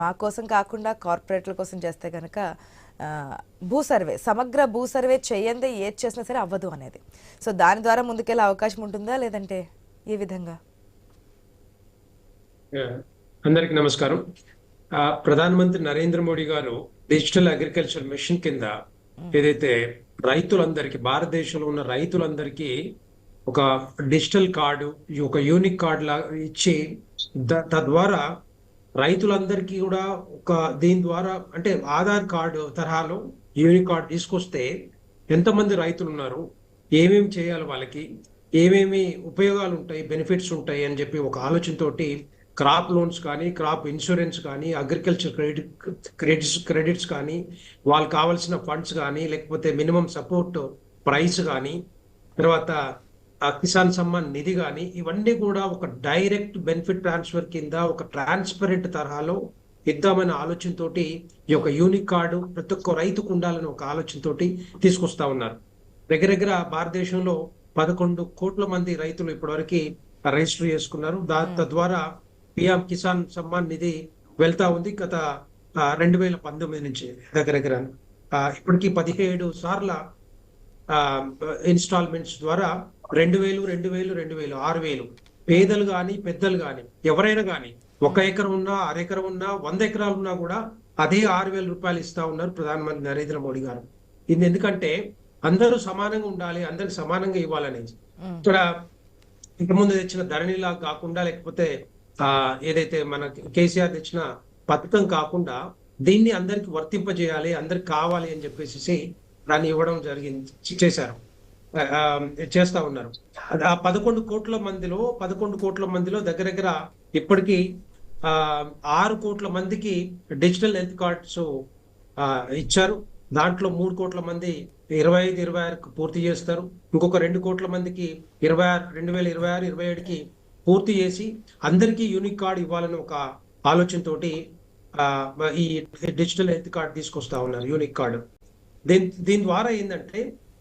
మా కోసం కాకుండా కార్పొరేట్ల కోసం చేస్తే కనుక భూ సర్వే సమగ్ర భూ సర్వే చేయందే ఏది చేసినా సరే అవ్వదు అనేది. సో దాని ద్వారా ముందుకెళ్ళే అవకాశం ఉంటుందా లేదంటే ఏ విధంగా? అందరికి నమస్కారం. ప్రధానమంత్రి నరేంద్ర మోడీ గారు డిజిటల్ అగ్రికల్చర్ మిషన్ కింద ఏదైతే రైతులందరికీ, భారతదేశంలో ఉన్న రైతులందరికీ ఒక డిజిటల్ కార్డు, ఒక యూనిక్ కార్డు లా ఇచ్చి తద్వారా రైతులందరికీ కూడా ఒక దీని ద్వారా అంటే ఆధార్ కార్డు తరహాలో యూనిక్ కార్డు తీసుకొస్తే ఎంతమంది రైతులు ఉన్నారు, ఏమేమి చేయాలి, వాళ్ళకి ఏమేమి ఉపయోగాలు ఉంటాయి, బెనిఫిట్స్ ఉంటాయి అని చెప్పి ఒక ఆలోచనతోటి క్రాప్ లోన్స్ కానీ, క్రాప్ ఇన్సూరెన్స్ కానీ, అగ్రికల్చర్ క్రెడిట్స్ కానీ, వాళ్ళకి కావాల్సిన ఫండ్స్ కానీ, లేకపోతే మినిమం సపోర్ట్ ప్రైస్ కానీ, తర్వాత కిసాన్ సమ్మాన్ నిధి కానీ, ఇవన్నీ కూడా ఒక డైరెక్ట్ బెనిఫిట్ ట్రాన్స్ఫర్ కింద ఒక ట్రాన్స్పరెంట్ తరహాలో ఇద్దామనే ఆలోచనతోటి ఈ యొక్క యూనిక్ కార్డు ప్రతి ఒక్క రైతుకు ఉండాలని ఒక ఆలోచనతోటి తీసుకొస్తా ఉన్నారు. దగ్గర భారతదేశంలో 11 కోట్ల మంది రైతులు ఇప్పటివరకు రిజిస్టర్ చేసుకున్నారు. తద్వారా పిఎం కిసాన్ సమ్మాన్ నిధి వెళ్తా ఉంది. గత 2019 నుంచి దగ్గర ఇప్పటికి 17 సార్ల ఇన్స్టాల్మెంట్స్ ద్వారా 2,000 6,000 పేదలు కానీ పెద్దలు కానీ ఎవరైనా కానీ 1 ఎకరం ఉన్నా, అరెకరం ఉన్నా, 100 ఎకరాలు ఉన్నా కూడా అదే 6,000 రూపాయలు ఇస్తా ఉన్నారు ప్రధానమంత్రి నరేంద్ర మోడీ గారు. ఇది ఎందుకంటే అందరూ సమానంగా ఉండాలి, అందరికి సమానంగా ఇవ్వాలనేది. ఇక్కడ ఇంతకుముందు తెచ్చిన ధరణిలా కాకుండా, లేకపోతే ఏదైతే మన కేసీఆర్ తెచ్చిన పథకం కాకుండా దీన్ని అందరికి వర్తింపజేయాలి, అందరికి కావాలి అని చెప్పేసి దాన్ని ఇవ్వడం చేశారు, చేస్తా ఉన్నారు. ఆ 11 కోట్ల మందిలో దగ్గర ఇప్పటికీ 6 కోట్ల మందికి డిజిటల్ హెల్త్ కార్డ్స్ ఇచ్చారు. దాంట్లో 3 కోట్ల మంది 25-26 పూర్తి చేస్తారు. ఇంకొక 2 కోట్ల మందికి 2026-27కి పూర్తి చేసి అందరికీ యూనిక్ కార్డు ఇవ్వాలని ఒక ఆలోచనతోటి ఈ డిజిటల్ హెల్త్ కార్డు తీసుకొస్తా ఉన్నారు, యూనిక్ కార్డు. దీని ద్వారా ఏంటంటే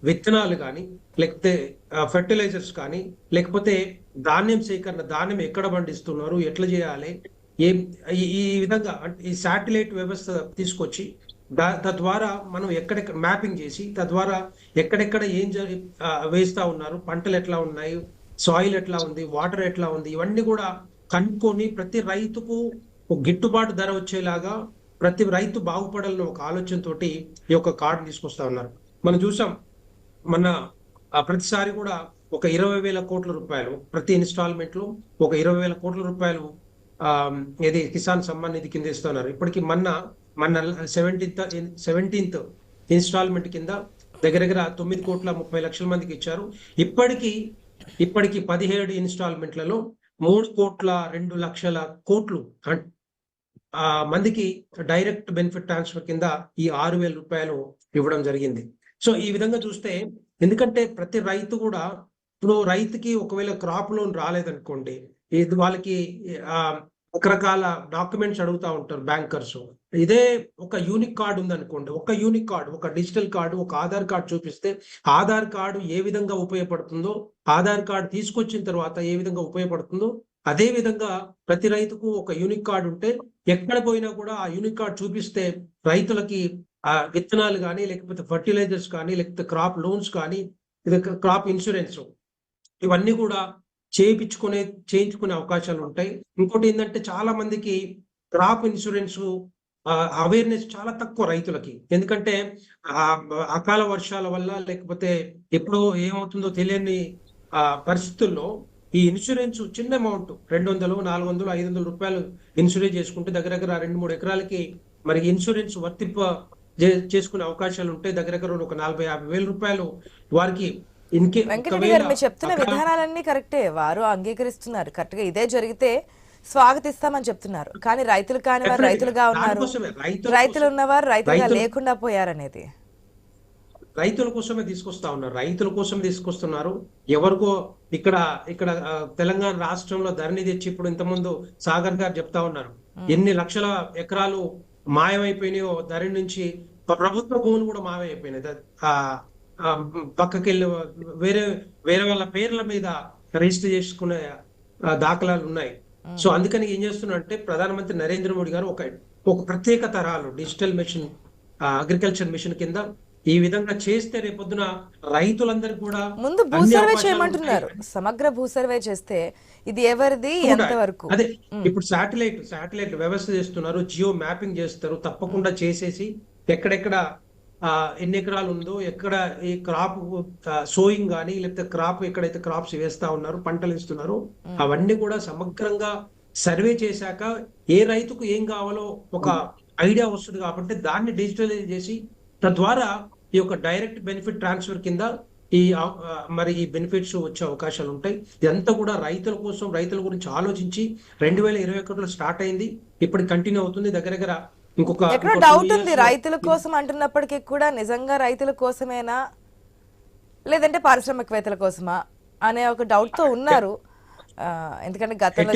విత్తనాలు కానీ, లేకపోతే ఫెర్టిలైజర్స్ కానీ, లేకపోతే ధాన్యం సేకరణ, ధాన్యం ఎక్కడ పండిస్తున్నారు, ఎట్లా చేయాలి, ఈ విధంగా ఈ శాటిలైట్ వ్యవస్థ తీసుకొచ్చి తద్వారా మనం ఎక్కడెక్కడ మ్యాపింగ్ చేసి తద్వారా ఎక్కడెక్కడ ఏం వేస్తా ఉన్నారు, పంటలు ఎట్లా ఉన్నాయి, సాయిల్ ఎట్లా ఉంది, వాటర్ ఎట్లా ఉంది, ఇవన్నీ కూడా కనుక్కొని ప్రతి రైతుకు ఒక గిట్టుబాటు ధర వచ్చేలాగా ప్రతి రైతు బాగుపడాలని ఒక ఆలోచనతోటి ఈ యొక్క కార్డు తీసుకొస్తా ఉన్నారు. మనం చూసాం మన ప్రతిసారి కూడా ఒక 20,000 కోట్ల రూపాయలు ప్రతి ఇన్స్టాల్మెంట్ లో ఒక 20,000 కోట్ల రూపాయలు ఇది కిసాన్ సమ్మాన్ నిధి కింద ఇస్తున్నారు. ఇప్పటికి మన 17th ఇన్స్టాల్మెంట్ కింద దగ్గర 9,30,00,000 మందికి ఇచ్చారు. ఇప్పటికి 17 ఇన్స్టాల్మెంట్లలో 3,02,00,000 మందికి డైరెక్ట్ బెనిఫిట్ ట్రాన్స్ఫర్ కింద ఈ 6,000 రూపాయలు ఇవ్వడం జరిగింది. సో ఈ విధంగా చూస్తే, ఎందుకంటే ప్రతి రైతు కూడా ఇప్పుడు రైతుకి ఒకవేళ క్రాప్ లోన్ రాలేదనుకోండి, ఇది వాళ్ళకి రకరకాల డాక్యుమెంట్స్ అడుగుతా ఉంటారు బ్యాంకర్స్. ఇదే ఒక యూనిక్ కార్డు ఉందనుకోండి, ఒక యూనిక్ కార్డు, ఒక డిజిటల్ కార్డు, ఒక ఆధార్ కార్డు చూపిస్తే ఆధార్ కార్డు ఏ విధంగా ఉపయోగపడుతుందో, ఆధార్ కార్డు తీసుకొచ్చిన తర్వాత ఏ విధంగా ఉపయోగపడుతుందో, అదే విధంగా ప్రతి రైతుకు ఒక యూనిక్ కార్డు ఉంటే ఎక్కడ పోయినా కూడా ఆ యూనిక్ కార్డు చూపిస్తే రైతులకి విత్తనాలు కానీ, లేకపోతే ఫర్టిలైజర్స్ కానీ, లేకపోతే క్రాప్ లోన్స్ కానీ, క్రాప్ ఇన్సూరెన్స్ ఇవన్నీ కూడా చేయించుకునే అవకాశాలు ఉంటాయి. ఇంకోటి ఏంటంటే చాలా మందికి క్రాప్ ఇన్సూరెన్స్ అవేర్నెస్ చాలా తక్కువ రైతులకి. ఎందుకంటే అకాల వర్షాల వల్ల, లేకపోతే ఎప్పుడో ఏమవుతుందో తెలియని పరిస్థితుల్లో ఈ ఇన్సూరెన్స్ చిన్న అమౌంట్ 200, 400, 500 రూపాయలు ఇన్సూరెన్స్ చేసుకుంటే దగ్గర 2-3 ఎకరాలకి మరి ఇన్సూరెన్స్ వర్తింప చేసుకునే అవకాశాలు ఉంటాయి. దగ్గర ఒక 40-50 వేల రూపాయలు వారికి. వెంకటరెడ్డి గారు మీరు చెప్తున్న విధానాలన్నీ కరెక్టే, వారు అంగీకరిస్తున్నారు, కరెక్ట్ గా ఇదే జరిగితే స్వాగతిస్తామని చెప్తున్నారు. కానీ రైతులు కాని వారు రైతులుగా ఉన్నారు, రైతులు ఉన్నవారు రైతులుగా లేకుండా పోయారనేది రైతుల కోసమే తీసుకొస్తున్నారు. ఎవరికో ఇక్కడ తెలంగాణ రాష్ట్రంలో ధరణి తెచ్చి ఇప్పుడు ఇంతకుముందు సాగర్ గారు చెప్తా ఉన్నారు, ఎన్ని లక్షల ఎకరాలు మాయమైపోయినాయో ధరణి నుంచి. ప్రభుత్వ భూములు కూడా మాయమైపోయినాయి, పక్కకెళ్ళి వేరే వాళ్ళ పేర్ల మీద రిజిస్టర్ చేసుకునే దాఖలాలు ఉన్నాయి. సో అందుకని ఏం చేస్తున్నా అంటే ప్రధానమంత్రి నరేంద్ర మోడీ గారు ఒక ఒక ప్రత్యేక తరాలు డిజిటల్ మిషన్, అగ్రికల్చర్ మిషన్ కింద ఈ విధంగా చేస్తే రేపొద్దున రైతులందరికీ కూడా ముందు భూ అన్ని సర్వే అవకాశాలు చేయమంటున్నారు. ఉంటాయి. సమగ్ర భూ సర్వే చేస్తే ఇది ఎవరిది, కూడా ఎంతవరకు? అదే ఇప్పుడు శాటిలైట్ వ్యవస్థ చేస్తున్నారు, జియో మ్యాపింగ్ చేస్తారు, తప్పకుండా చేసేసి ఎక్కడెక్కడ ఎన్ని ఎకరాలు ఉందో, ఎక్కడ ఈ క్రాప్ సోయింగ్ కానీ లేకపోతే క్రాప్ ఎక్కడైతే క్రాప్స్ వేస్తా ఉన్నారు, పంటలు వేస్తున్నారు, అవన్నీ కూడా సమగ్రంగా సర్వే చేశాక ఏ రైతుకు ఏం కావాలో ఒక ఐడియా వస్తుంది కాబట్టి దాన్ని డిజిటలైజ్ చేసి తద్వారా ఈ యొక్క డైరెక్ట్ బెనిఫిట్ ట్రాన్స్ఫర్ కింద ఈ మరి ఈ బెనిఫిట్స్ వచ్చే అవకాశాలు ఉంటాయి. ఇదంతా కూడా రైతుల కోసం, రైతుల గురించి ఆలోచించి 2021లో స్టార్ట్ అయింది, ఇప్పుడు కంటిన్యూ అవుతుంది. దగ్గర ఇంకొక ఎక్కడో డౌట్ ఉంది రైతుల కోసం అంటున్నప్పటికీ కూడా, నిజంగా రైతుల కోసమేనా లేదంటే పారిశ్రామికవేత్తల కోసమా అనే ఒక డౌట్ తో ఉన్నారు. ఎందుకంటే గతంలో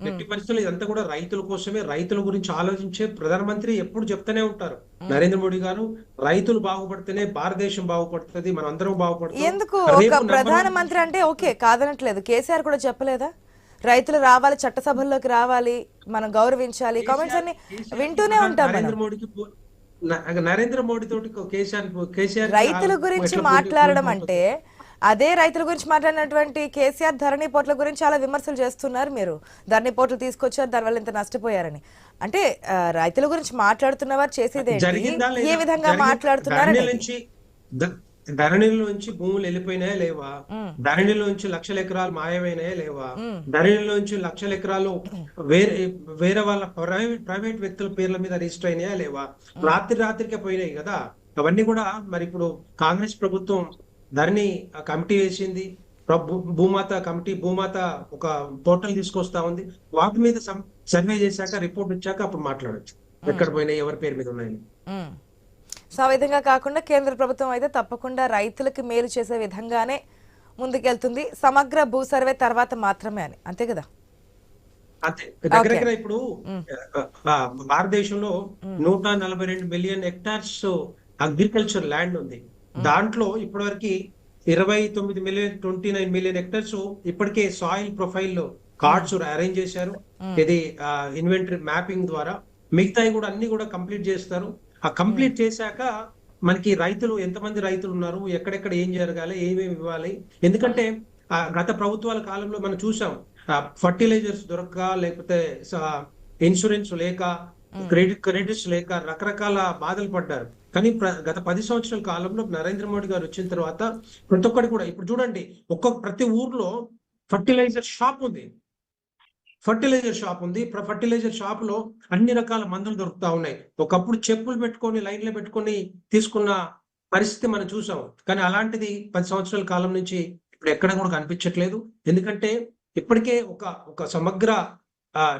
ఎట్టి పరిస్థితుల్లో ఇదంతా కూడా రైతుల కోసమే, రైతుల గురించి ఆలోచించే ప్రధానమంత్రి ఎప్పుడు చెప్తూనే ఉంటారు నరేంద్ర మోడీ గారు, రైతులు బాగుపడితేనే భారతదేశం బాగుపడుతుంది, మనం అందరం బాగుపడుతుంది. ఎందుకు ఒక ప్రధానమంత్రి అంటే ఓకే కాదనట్లేదు, కేసీఆర్ కూడా చెప్పలేదా రైతులు రావాలి, చట్టసభల్లోకి రావాలి, మనం గౌరవించాలి, కామెంట్స్ అన్ని వింటూనే ఉంటాం. నరేంద్ర మోడీ తోటి కేసీఆర్ రైతుల గురించి మాట్లాడడం అంటే అదే రైతుల గురించి మాట్లాడినటువంటి కేసీఆర్ ధరణి పోర్టుల గురించి చాలా విమర్శలు చేస్తున్నారు. మీరు ధరణి పోర్టులు తీసుకొచ్చారు, దానివల్ల ఇంత నష్టపోయారని. అంటే రైతుల గురించి మాట్లాడుతున్నవారు చేసేది ఏ విధంగా మాట్లాడుతున్నారు? ధరణిలోంచి భూములు వెళ్ళిపోయినాయా లేవా, ధరణిలోంచి లక్షల ఎకరాలు మాయమైనాయా లేవా, ధరణిలోంచి లక్షల ఎకరాలు వేరే వాళ్ళ ప్రైవేట్ వ్యక్తుల పేర్ల మీద రిజిస్టర్ అయినాయా లేవా, రాత్రికే పోయినాయి కదా. అవన్నీ కూడా మరి ఇప్పుడు కాంగ్రెస్ ప్రభుత్వం ధరణి కమిటీ వేసింది, భూమాత ఒక పోర్టల్ తీసుకొస్తా ఉంది, వాటి మీద సర్వే చేశాక రిపోర్ట్ వచ్చాక అప్పుడు మాట్లాడొచ్చు ఎక్కడ పోయినాయి, ఎవరి పేరు మీద ఉన్నాయని. సో ఆ విధంగా కాకుండా కేంద్ర ప్రభుత్వం అయితే తప్పకుండా రైతులకి మేలు చేసే విధంగానే ముందుకెళ్తుంది, సమగ్ర భూ సర్వే తర్వాత మాత్రమే అని, అంతే కదా? అంతే. దగ్గర ఇప్పుడు భారతదేశంలో 142 మిలియన్ హెక్టార్స్ అగ్రికల్చర్ ల్యాండ్ ఉంది. దాంట్లో ఇప్పటివరకు 29 మిలియన్ హెక్టార్స్ ఇప్పటికే సాయిల్ ప్రొఫైల్ కార్డ్స్ అరేంజ్ చేశారు, ఇది ఇన్వెంటరీ మ్యాపింగ్ ద్వారా. మిగతాయి కూడా అన్ని కూడా కంప్లీట్ చేస్తారు. ఆ కంప్లీట్ చేశాక మనకి రైతులు ఎంతమంది రైతులు ఉన్నారు, ఎక్కడెక్కడ ఏం జరగాలి, ఏమేమి ఇవ్వాలి. ఎందుకంటే గత ప్రభుత్వాల కాలంలో మనం చూసాం, ఫర్టిలైజర్స్ దొరక్క, లేకపోతే ఇన్సూరెన్స్ లేక, క్రెడిట్స్ లేక రకరకాల బాధలు పడ్డారు. కానీ గత 10 సంవత్సరాల కాలంలో నరేంద్ర మోడీ గారు వచ్చిన తర్వాత ప్రతి ఒక్కటి కూడా ఇప్పుడు చూడండి, ప్రతి ఊర్లో ఫర్టిలైజర్ షాప్ ఉంది. ఫర్టిలైజర్ షాప్ లో అన్ని రకాల మందులు దొరుకుతా ఉన్నాయి. ఒకప్పుడు చెప్పులు పెట్టుకొని లైన్లో పెట్టుకొని తీసుకున్న పరిస్థితి మనం చూసాం. కానీ అలాంటిది 10 సంవత్సరాల కాలం నుంచి ఇప్పుడు ఎక్కడ కూడా కనిపించట్లేదు. ఎందుకంటే ఇప్పటికే ఒక సమగ్ర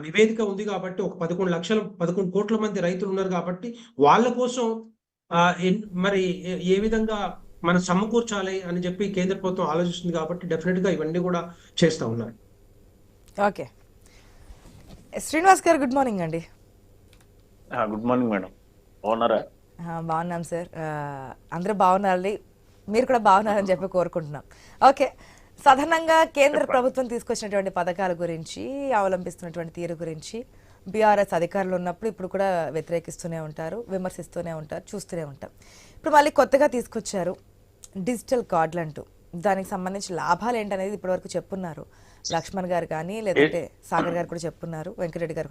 నివేదిక ఉంది కాబట్టి, ఒక 11 కోట్ల మంది రైతులు ఉన్నారు కాబట్టి వాళ్ళ కోసం మరి ఏ విధంగా మనం సమకూర్చాలి అని చెప్పి కేంద్ర ప్రభుత్వం ఆలోచిస్తుంది కాబట్టి డెఫినెట్ గా ఇవన్నీ కూడా చేస్తా ఉన్నారు. ఓకే, శ్రీనివాస్ గారు గుడ్ మార్నింగ్ అండి. గుడ్ మార్నింగ్ మేడం, బాగున్నారా? బాగున్నాం సార్, అందరూ బాగున్నారండి, మీరు కూడా బాగున్నారని చెప్పి కోరుకుంటున్నాం. ఓకే, సాధారణంగా కేంద్ర ప్రభుత్వం తీసుకొచ్చినటువంటి పథకాల గురించి, అవలంబిస్తున్నటువంటి తీరు గురించి బీఆర్ఎస్ అధికారులు ఉన్నప్పుడు ఇప్పుడు కూడా వ్యతిరేకిస్తూనే ఉంటారు, విమర్శిస్తూనే ఉంటారు, చూస్తూనే ఉంటాం. ఇప్పుడు మళ్ళీ కొత్తగా తీసుకొచ్చారు డిజిటల్ కార్డులు అంటూ, దానికి సంబంధించి లాభాలు ఏంటనేది ఇప్పటివరకు చెప్పున్నారు లక్ష్మణ్ గారు కానీ, లేదంటే సాగర్ గారు కూడా చెప్పున్నారు, వెంకటరెడ్డి గారు